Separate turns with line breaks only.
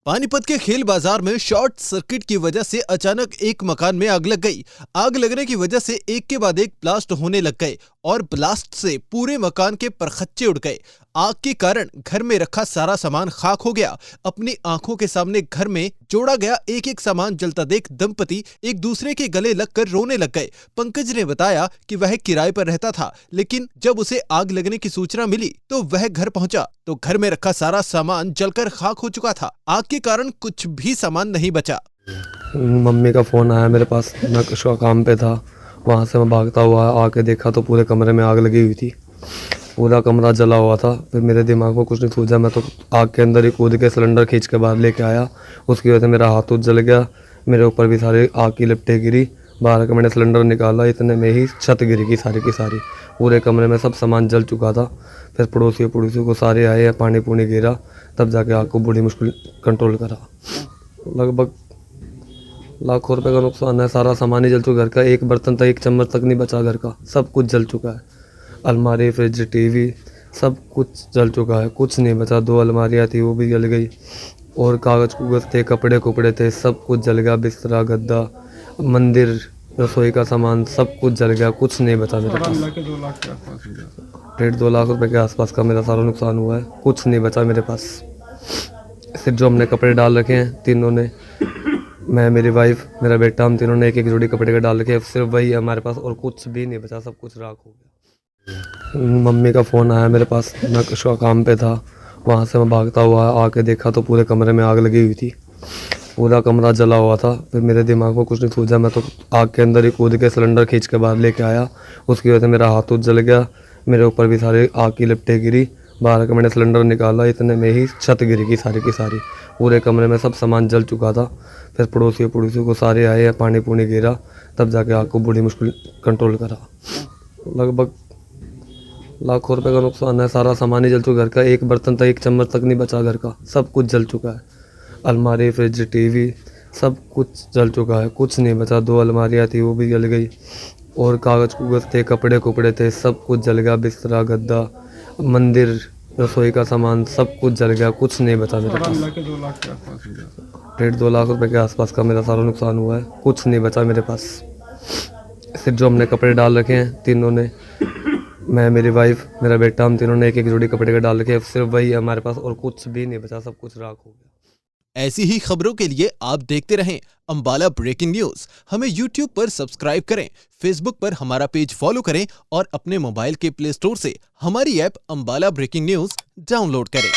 पानीपत के खेल बाजार में शॉर्ट सर्किट की वजह से अचानक एक मकान में आग लग गई। आग लगने की वजह से एक के बाद एक ब्लास्ट होने लग गए और ब्लास्ट से पूरे मकान के परखच्चे उड़ गए। आग के कारण घर में रखा सारा सामान खाक हो गया। अपनी आंखों के सामने घर में जोड़ा गया एक एक सामान जलता देख दंपति एक दूसरे के गले लगकर रोने लग गए। पंकज ने बताया कि वह किराए पर रहता था, लेकिन जब उसे आग लगने की सूचना मिली तो वह घर पहुंचा तो घर में रखा सारा सामान जलकर खाक हो चुका था। आग के कारण कुछ भी सामान नहीं बचा।
मम्मी का फ़ोन आया मेरे पास, मैं कुछ काम पे था। वहाँ से मैं भागता हुआ आके देखा तो पूरे कमरे में आग लगी हुई थी। पूरा कमरा जला हुआ था। फिर मेरे दिमाग में कुछ नहीं सूझा, मैं तो आग के अंदर ही कूद के सिलेंडर खींच के बाहर लेके आया। उसकी वजह से मेरा हाथ उठ जल गया, मेरे ऊपर भी सारी आग की लपटें गिरी। बाहर का मैंने सिलेंडर निकाला, इतने में ही छत गिर गई सारी की सारी। पूरे कमरे में सब सामान जल चुका था। फिर पड़ोसियों को सारे आए, पानी पूनी गिरा, तब जाके आग को बड़ी मुश्किल कंट्रोल करा। लगभग लाखों रुपए का नुकसान है। सारा सामान ही जल चुका, घर का एक बर्तन तक, एक चम्मच तक नहीं बचा घर का। सब कुछ जल चुका है। अलमारी, फ्रिज, टीवी सब कुछ जल चुका है, कुछ नहीं बचा। 2 अलमारियाँ थी वो भी जल गई, और कागज़ थे, कपड़े थे, सब कुछ जल गया। बिस्तरा, गद्दा, मंदिर, रसोई का सामान सब कुछ जल गया, कुछ नहीं बचा मेरे पास। 1.5-2 लाख रुपए के आसपास का मेरा सारा नुकसान हुआ है, कुछ नहीं बचा मेरे पास। सिर्फ जो हमने कपड़े डाल रखे हैं तीनों ने, मैं, मेरी वाइफ, मेरा बेटा, हम तीनों ने एक एक जोड़ी कपड़े के डाल रखे हैं, सिर्फ वही है हमारे पास, और कुछ भी नहीं बचा, सब कुछ राख हो गया। मम्मी का फ़ोन आया मेरे पास, मैं कुछ काम पे था। वहाँ से मैं भागता हुआ आके देखा तो पूरे कमरे में आग लगी हुई थी। पूरा कमरा जला हुआ था। फिर मेरे दिमाग में कुछ नहीं सूझा, मैं तो आग के अंदर ही कूद के सिलेंडर खींच के बाहर लेके आया। उसकी वजह से मेरा हाथ उठ जल गया, मेरे ऊपर भी सारी आग की लपटें गिरी। बाहर का मैंने सिलेंडर निकाला, इतने में ही छत गिर गई सारी की सारी। पूरे कमरे में सब सामान जल चुका था। फिर पड़ोसियों को सारे आए, पानी पूनी गिरा, तब जाके आग को बड़ी मुश्किल कंट्रोल करा। लगभग लाखों रुपए का नुकसान है। सारा सामान ही जल चुका, घर का एक बर्तन तक, एक चम्मच तक नहीं बचा घर का। सब कुछ जल चुका है। अलमारी, फ्रिज, टीवी सब कुछ जल चुका है, कुछ नहीं बचा। 2 अलमारियाँ थी वो भी जल गई, और कागज़ थे, कपड़े थे, सब कुछ जल गया। बिस्तरा, गद्दा, मंदिर, रसोई का सामान सब कुछ जल गया, कुछ नहीं बचा मेरे पास। 1.5-2 लाख रुपए के आसपास का मेरा सारा नुकसान हुआ है, कुछ नहीं बचा मेरे पास। सिर्फ जो हमने कपड़े डाल रखे हैं तीनों ने, मैं, मेरी वाइफ, मेरा बेटा, हम तीनों ने एक एक जोड़ी कपड़े के डाल रखे हैं, सिर्फ वही है हमारे पास, और कुछ भी नहीं बचा, सब कुछ राख हो गया।
ऐसी ही खबरों के लिए आप देखते रहें अंबाला ब्रेकिंग न्यूज। हमें YouTube पर सब्सक्राइब करें, Facebook पर हमारा पेज फॉलो करें और अपने मोबाइल के प्ले स्टोर से हमारी app Ambala breaking news download करें।